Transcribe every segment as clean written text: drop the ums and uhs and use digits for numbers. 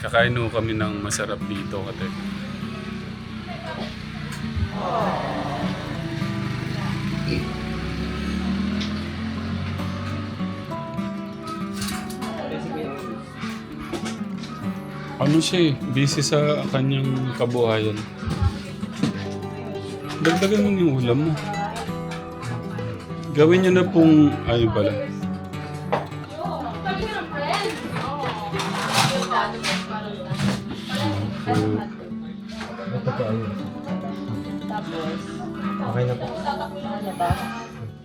Kakain ho kami ng masarap dito, Katek. Ano siya eh, busy sa kanyang kabuhayan. Dagdagan mo yung ulam mo. Gawin niyo na pong, ay pala. Ito po ayun. Okay na po.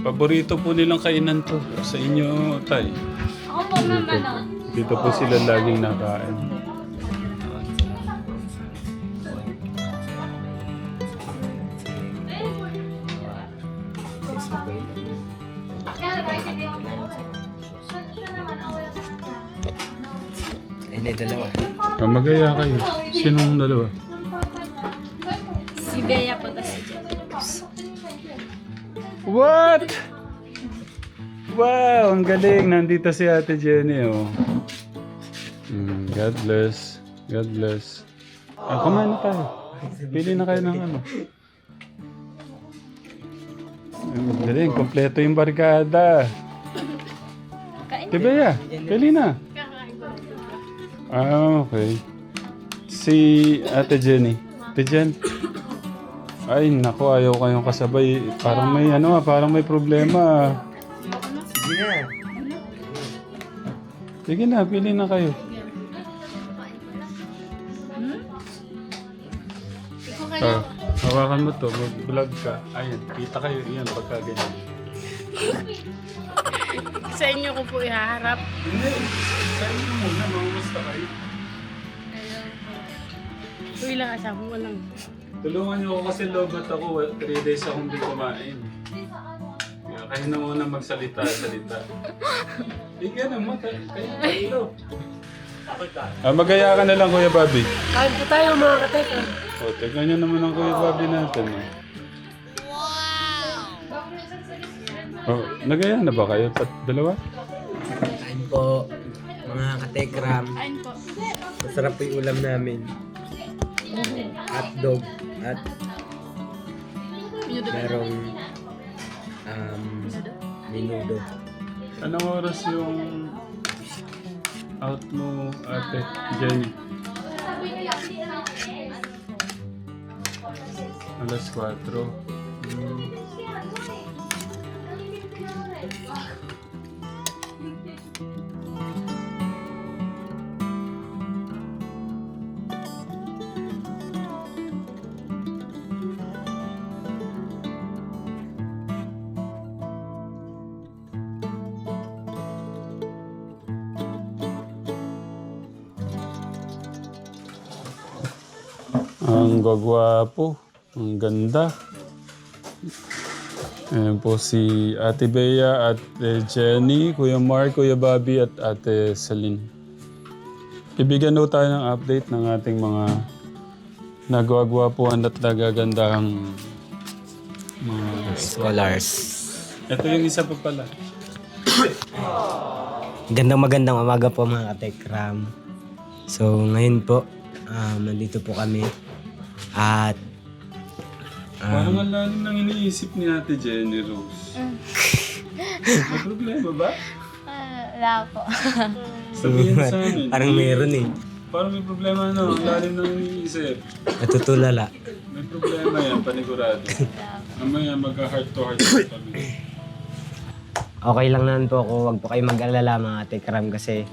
Paborito po nilang kainan to. Sa inyo, Tay. Ako po naman. Dito po sila laging nakain. Ay, na dalawa. Magaya kayo. Sinong dalawa? Si Bea po tas si Jacobs. What? Wow, ang galing. Nandito si Ate Jenny, oh. God bless. God bless. Kumain na tayo. Pili na kayo ng ano. Ang galing. Kompleto yung barkada. Kain. Diba ya? Pili na. Kakain ko. Okay. Si Ate Jenny. Ate Jen. Ay, naku, ayaw kayong kasabay. Parang may ano, parang may problema. Sige na. Sige na, pili na kayo. Ikaw kayo. Hawakan mo to, mag-vlog ka. Ayan, kita kayo. Iyan, pagka ganyan. Sa inyo ko po ihaharap. Hindi, sa inyo muna, mamumusta kayo. Uy lang, asawa mo lang. Tulungan niyo ako kasi lobat ako. 3 days akong di kumain. Kaya kayo na muna magsalita. Hindi naman, kayo. Magaya ka na lang, Kuya Bobby. Kain po tayo mga kateka. O, tignan niyo naman ang Kuya Bobby natin. Oh, nagaya na ba kayo? Dalawa? Kain po mga katekram. Kain po. Masarap po yung ulam namin. Hotdog at merong minudo. Anong oras yung out mo, Ate Jenny? Alas 4. Ang gwagwapo, ang ganda. Ayan po si Ate Bea, Ate Jenny, Kuya Mark, Kuya Bobby at Ate Celine. Ibigyan daw tayo ng update ng ating mga nagwagwapuan at nagagandahang mga Scholars. Ito yung isa pa pala. Magandang umaga po mga katekram. So ngayon po, nandito po kami. At Parang ang lalim ng iniisip ni Ate Jenny Rose. May problema ba? Wala po. Sabihin sa amin. parang meron eh. Parang may problema no, ang lalim ng iniisip. Natutulala. May problema yan, panigurado. Mamaya mag-heart to heart kami. Okay lang naman po ako. Huwag po kayo mag-alala mga tekram kasi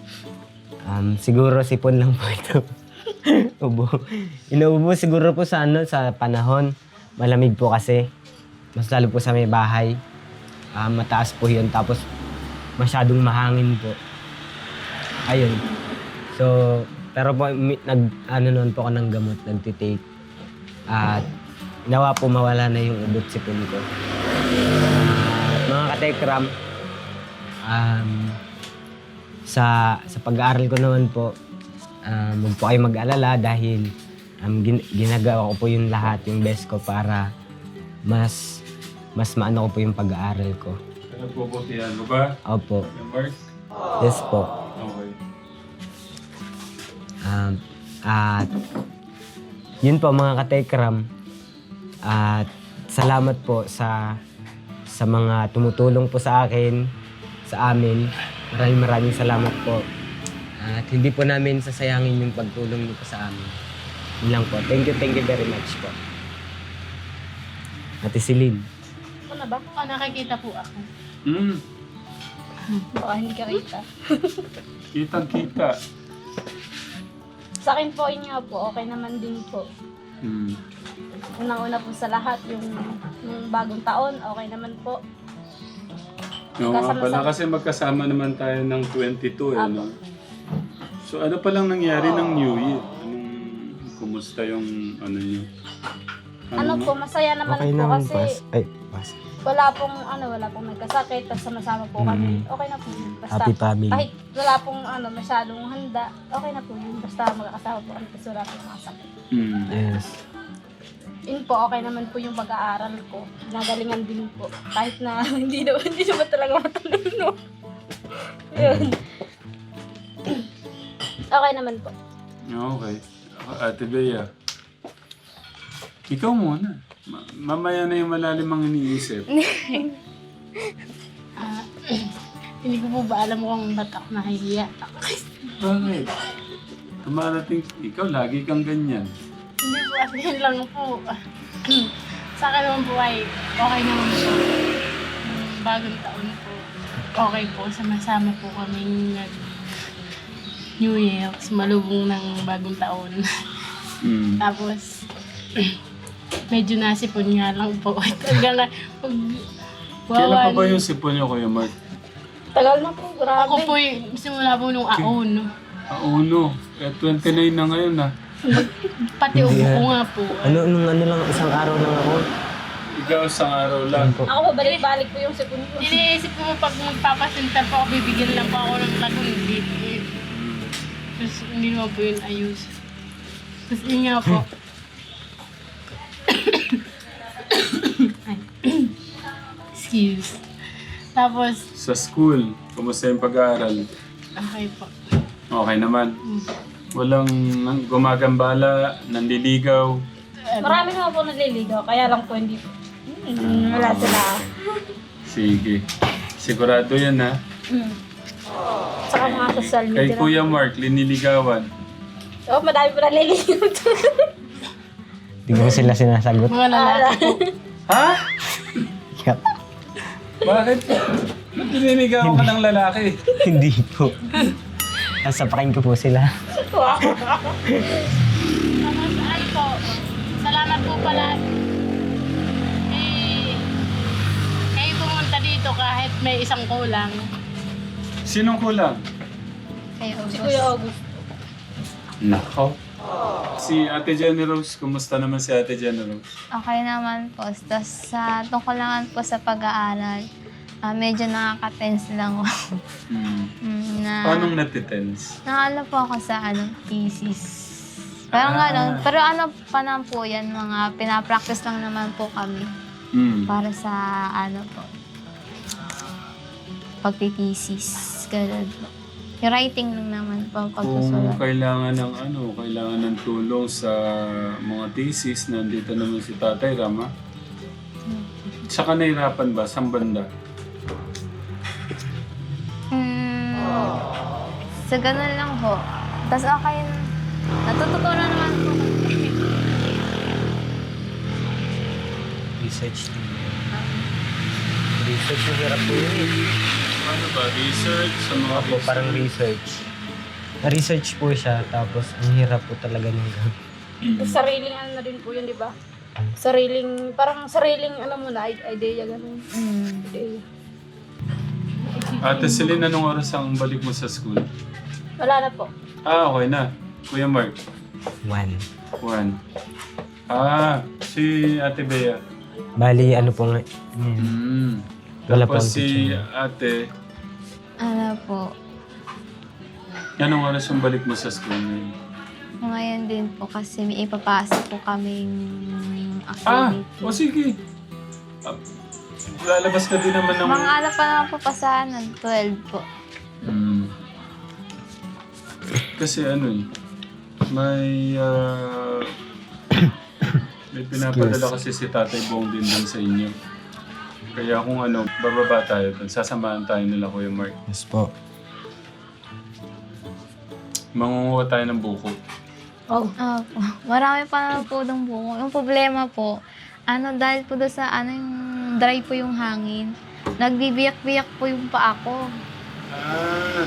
siguro sipon lang po ito. Ubo. Inuubo siguro po sa sa panahon. Malamig po kasi. Mas lalo po sa may bahay. Mataas po yun. Tapos masyadong mahangin po. Ayun. So, pero po, noon po ako ng gamot, nagtitake. At nawa po mawala na yung ubot sipon ko. Mga katekram, sa pag-aaral ko naman po, huwag po kayo mag-alala dahil ginagawa ko po yung lahat, yung best ko para mas maano ko po yung pag-aaral ko. Nagbubutihan mo ba? Opo. Yung Mark? Yes po. Okay. At yun po mga katekram. At salamat po sa mga tumutulong po sa akin, sa amin. Maraming salamat po. At hindi po namin sasayangin yung pagtulong niyo po sa amin. Yun lang po. Thank you very much po. Ate Celine. Ako na ba? Nakikita po ako. Baka hindi ka kita. Kitang-kita. Sa akin po, yun nga po, okay naman din po. Unang-una po sa lahat, yung bagong taon, okay naman po. Oo nga Kasama pala sa- kasi magkasama naman tayo ng 22 eh, no? So ano palang nangyari ng New Year? Kumusta yung ano nyo? Ano po, masaya naman Okay po naman, kasi pas. wala pong nagkasakit, tapos sama-sama po kami. Okay na po yun. Basta, Happy family. kahit wala pong masyadong handa, okay na po yun. Basta magkakasama po kami kasi wala pong mga sakit. Yes. Yun po, okay naman po yung pag-aaral ko. Nagalingan din po. Kahit na hindi naman talaga matalino. Yun. Okay naman po. Okay. Ate Bea. Ikaw muna. Mamaya na yung malalim ang iniisip. Hindi ko po ba alam kung ba't ako nahihiya. Bakit? Tumarating, ikaw lagi kang ganyan. Hindi po, as in lang po. Sa akin naman po ay okay naman po. Bagong taon po. Okay po, sama-sama po kaming New Year, sumalubong ng bagong taon. Tapos, medyo nasipon nga lang po. Hanggang Kailan pa ba yung sipon niyo, Kuya Mark? Tagal na po, grabe. Ako po simula po nung aon. Uno. 29 na ngayon na. Pati upo ko nga po. Nung ano lang, isang araw lang ako. Ikaw isang araw lang. Ako pabalik-balik po yung sipon ko. Iniisip ko pag magpapasinta po ako, bibigyan lang po ako ng lagundi. Tapos hindi naman po yun ayos. Tapos yun nga po. Ay. Excuse. Tapos, Sa school, kumusta yung pag-aaral? okay po. Okay naman. Walang gumagambala, nanliligaw. Marami naman po naliligaw, kaya lang po hindi po. Wala sila. Sige. Sigurado yan ha. Saka mga social Kay media. Kuya Mark, liniligawan. Oh, madami po naliligaw. Hindi ko sila sinasagot. Mga lalaki po. Ha? Yup. Bakit? Ba't liniligawan ka ng lalaki? Hindi po. Nasapakin ko po sila. Tapos ay po, salamat po pala. Kayo pumunta dito kahit may isang kulang. Sinong kulang? Kayo, Si Kuya August. Nako. Si Ate Jenny Rose, kumusta naman si Ate Jenny Rose? Okay naman po. Tapos sa tungkol naman po sa pag-aaral, medyo nakaka-tense lang ako. Paano natitense? Naano po ako sa thesis. Parang gano'n. Pero pa naman po yan, mga pinapractice lang naman po kami para sa po, pagtitesis. Ganun po. Yung writing lang naman po, Kung pagsusulat. kailangan ng tulong sa mga thesis, nandito naman si Tatay Rama. Tsaka nahirapan ba? Saan banda? Sa ganun lang po. Tapos okay, natututunan naman po. Research din. Research yung hirap po yun eh. Ano ba? Research sa mga Opo, parang research. Na-research po siya, tapos ang hirap po talaga ng gawin. Sariling na din po yun, di ba? Parang sariling idea, gano'n. Idea. Ate Celine, anong oras ang balik mo sa school? Wala na po. Okay na. Kuya Mark, 1. 1. Si Ate Bea. Bali, ano po nga. Wala po Tapos ang si teacher. Ate, Po. anong oras yung balik mo sa school ngayon? Ngayon din po kasi may ipapasa po kaming activity. Sige. Lalabas ka din naman ng... Mga pa naman po pasahan, 12 po. Kasi May, may pinapadala kasi si Tatay Bong din sa inyo. Kaya kung ano, bababa tayo doon. Sasamahan tayo nila Kuya Mark. Yes po. Mangunguha tayo ng buko. Oh. Opo. Marami pa naman po ng buko. Yung problema po, dahil po doon sa yung dry po yung hangin, nagbibiyak-biyak po yung paa ko.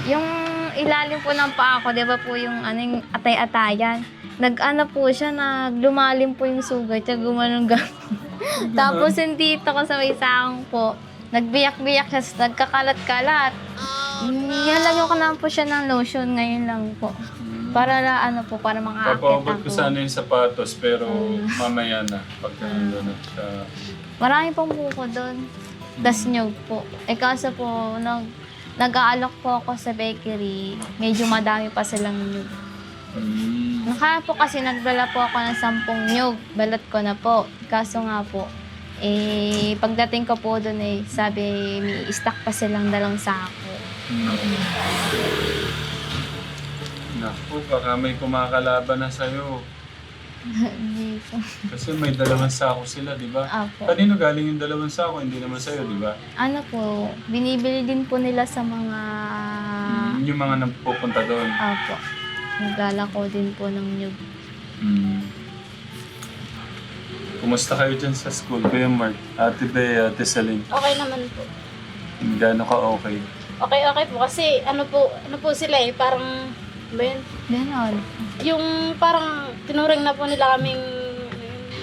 Yung ilalim po ng paa ko, di ba po yung yung atay-atayan. Po siya, naglumalim po yung sugat, siya gumanong Tapos yung dito ko sa may sakong po, nagbiyak-biyak siya, nagkakalat-kalat. Nilagyan ko naman po siya ng lotion ngayon lang po. Para para makaakit Papaabot ko ako. sana yung sapatos, pero mamaya na. Pagka nandun siya. Marami pong buko doon. Tas nyug po. Kaso po, nag-aalok po ako sa bakery. Medyo madami pa silang nyug. Nakaya po kasi nagdala po ako ng 10 nyug. Balot ko na po. Kaso nga po, pagdating ko po doon sabi, may stock pa silang 2 sako. Naku, baka may kumakalaban na sa'yo. Hindi po. Kasi may 2 sako sila, di ba? Apo. Kanino galing yung 2 sako? Hindi naman sa'yo, di ba? Binibili din po nila sa mga... Yung mga nagpupunta doon. Apo. Naglalako din po ng nyug. Kumusta kayo dyan sa school? Kuya Mark, Ate Bea, Ate Celine. Okay naman po. Gaano ka okay? Okay po. Kasi ano po sila parang, ba yun? Ganon. Yung parang tinuring na po nila kaming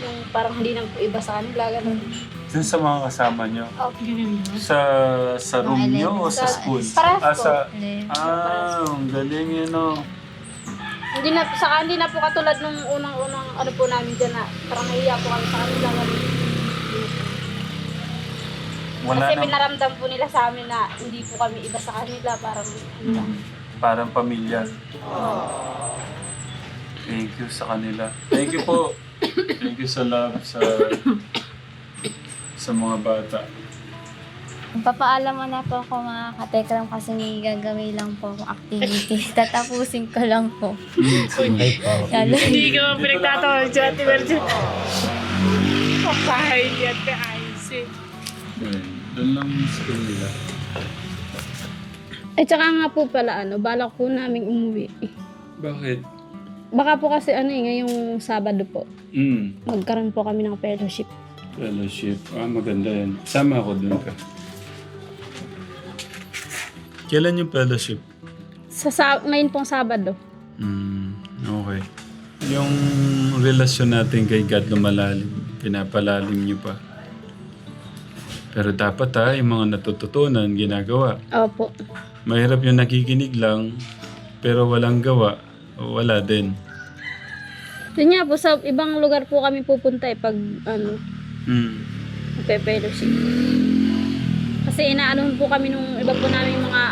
yung parang hindi na po iba sa kanila. Ganun. Dun sa mga kasama nyo? Sa room Mga nyo o sa Sa- school? parehas po. Ang galing yun o. Hindi na po katulad nung unang ano po namin dyan na parang nahiya po kami sa kanila. Ganun. Wala Kasi nang... pinaramdam po nila sa amin na hindi po kami iba sa kanila. Parang ano lang. Parang pamilya. Thank you sa kanila. Thank you po. Thank you sa love sa mga bata. Papaalam mo na po ako mga katekram kasi may gagawin lang po akong activity. Tatapusin ko lang po. Okay po. Hindi ka mo pinagtatawag dyan, Ate Virgin. Papahay niya, Ate Icy. Doon lang yung school nila. At saka nga po pala, balak po namin umuwi. Bakit? Baka po kasi ngayong Sabado po, Mm. magkaroon po kami ng fellowship. Fellowship. Maganda yan. Sama ako doon ka. Kailan yung fellowship? Ngayon pong Sabado. Okay. Yung relasyon natin kay God lumalalim. Pinapalalim niyo pa. Pero dapat yung mga natututunan, ginagawa. Opo. Mahirap yung nakikinig lang, pero walang gawa, wala din. Yun nga po, sa ibang lugar po kami pupunta pag fellowship. Kasi inaanohan po kami nung iba po namin mga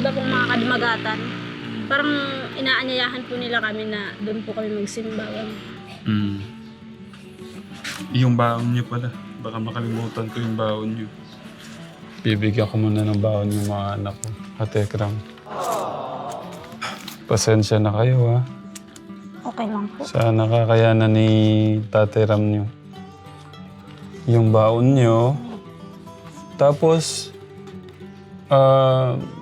iba pong mga kadumagatan. Parang inaanyayahan po nila kami na doon po kami magsimba. Yung baon niyo pala. Baka makalimutan ko yung baon niyo. Bibigyan ko muna ng baon yung mga anak ko. Katekram. Pasensya na kayo ha. Okay lang po. Sana kakayanan ni Tate Ram niyo. Yung baon niyo. Tapos,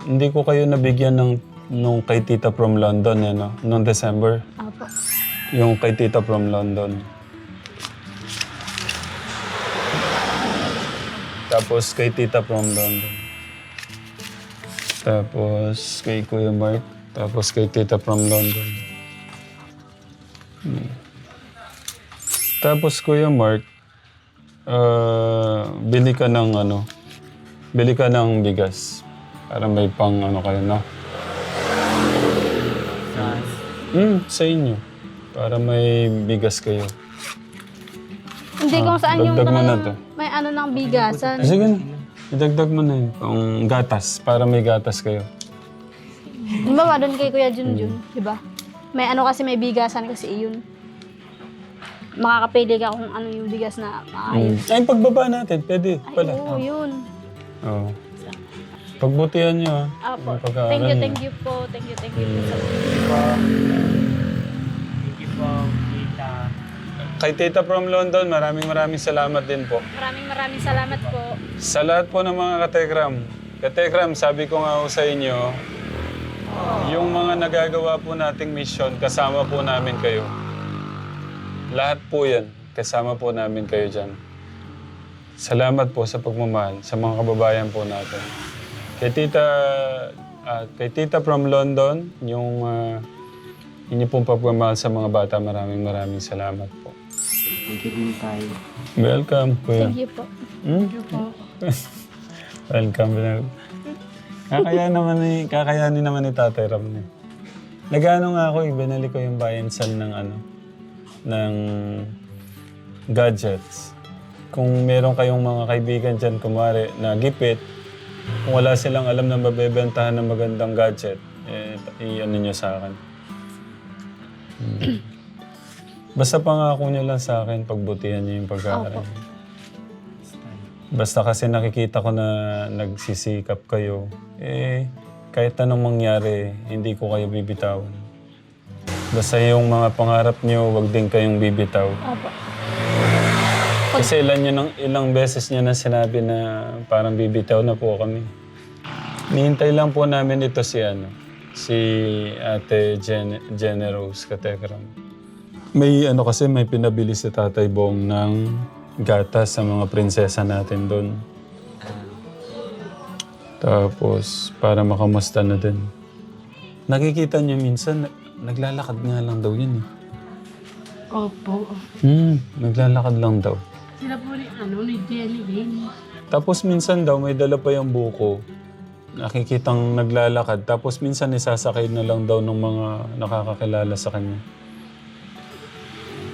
hindi ko kayo nabigyan nung kay Tita from London, noong December. Opo. Yung kay Tita from London. Tapos kay Tita from London. Tapos kay Kuya Mark. Tapos kay Tita from London. Tapos Kuya Mark, bili ka ng bigas. Para may pang kayo, no? Sa inyo. Para may bigas kayo. Hindi kung saan yung dagdag mo na to. may ng bigasan. Sige na. Idagdag mo na yun. Pang gatas. Para may gatas kayo. Di ba doon kay Kuya Junjun, di ba? May kasi may bigasan kasi iyon. Makakapili ka kung ano yung bigas na maayos. Ay, pagbaba natin. Pwede pala. Oo, yun. Oo. Pagbutihan nyo, ha? Apo. Yung pag-aaral Thank you po. Thank you po. Kay Tita from London, maraming salamat din po. Maraming salamat po. Sa lahat po ng mga katekram, sabi ko nga po sa inyo, yung mga nagagawa po nating mission, kasama po namin kayo. Lahat po yan, kasama po namin kayo dyan. Salamat po sa pagmamahal sa mga kababayan po natin. Kay Tita from London, yung inyo pong pagmamahal sa mga bata, maraming salamat po. Thank you din tayo. Welcome, kuya. Thank you po. Thank you po. Welcome. Kakayanin naman ni Tatay Ram niya. Nag-ano nga ako, binali ko yung bayansan ng gadgets. Kung meron kayong mga kaibigan dyan, kumari, na gipit, kung wala silang alam na mabebentahan ng magandang gadget, i-ano nyo sa akin. Basta pangako nyo lang sa akin, pagbutihan nyo yung pag-aaral. Basta kasi nakikita ko na nagsisikap kayo, kahit anong mangyari, hindi ko kayo bibitawan. Basta yung mga pangarap nyo, wag din kayong bibitaw. Opo. Kasi ilang beses niya na sinabi na parang bibitaw na po kami. Nihintay lang po namin ito si Ate Jenny Rose Katekram. May pinabili si Tatay Bong ng gatas sa mga prinsesa natin doon. Tapos, para makamusta na din. Nakikita niyo minsan, naglalakad nga lang daw yun eh. Opo. Naglalakad lang daw. Sila po ni Jenny din. Tapos minsan daw, may dala pa yung buko. Nakikitang naglalakad. Tapos minsan isasakay na lang daw ng mga nakakakilala sa kanya.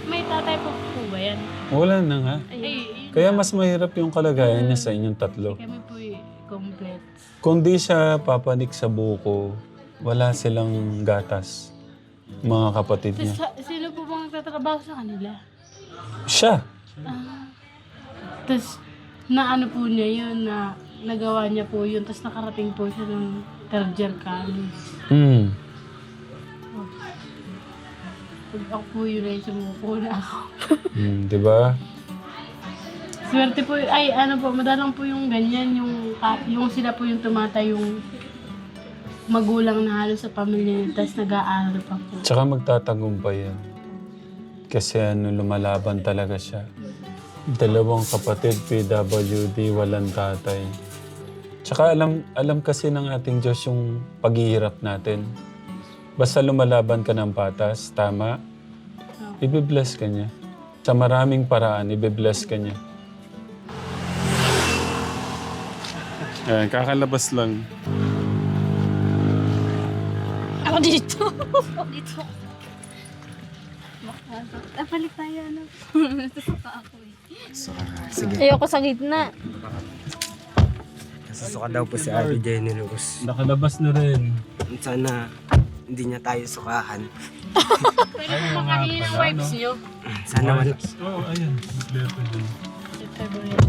May tatay po ba yan? Wala na nga. Ay, Kaya mas mahirap yung kalagayan niya sa inyong tatlo. kami po complete. Kung di siya papanik sa buko, wala silang gatas. Mga kapatid niya. Sino po bang nagtatrabaho sa kanila? Siya. Tapos, naano po niya yun, na nagawa niya po yun, tapos nakarating po siya ng third year college. Pag ako po yun ay sumuko na ako. Diba? Swerte po, madalang po yung ganyan, yung sila po yung tumatayong magulang na halos sa pamilya niya, tapos nag-aaral pa po. Tsaka magtatagumpay yan. Kasi lumalaban talaga siya. 2 kapatid, PWD, walang tatay. Tsaka alam kasi ng ating Diyos yung paghihirap natin. Basta lumalaban ka ng patas, tama, ibibless ka niya. Sa maraming paraan, ibibless ka niya. Kakalabas lang. Ako dito. Dito. Balik tayo, Nasusuka ako eh. Sige. Ayoko sa gitna. Nasusuka daw po si Ate Jenny Rose. Nakalabas na rin. Sana hindi niya tayo sukahan. Pwede po makahingi ng wipes niyo. Sana wala. Oo, ayan. Kompleto din. February.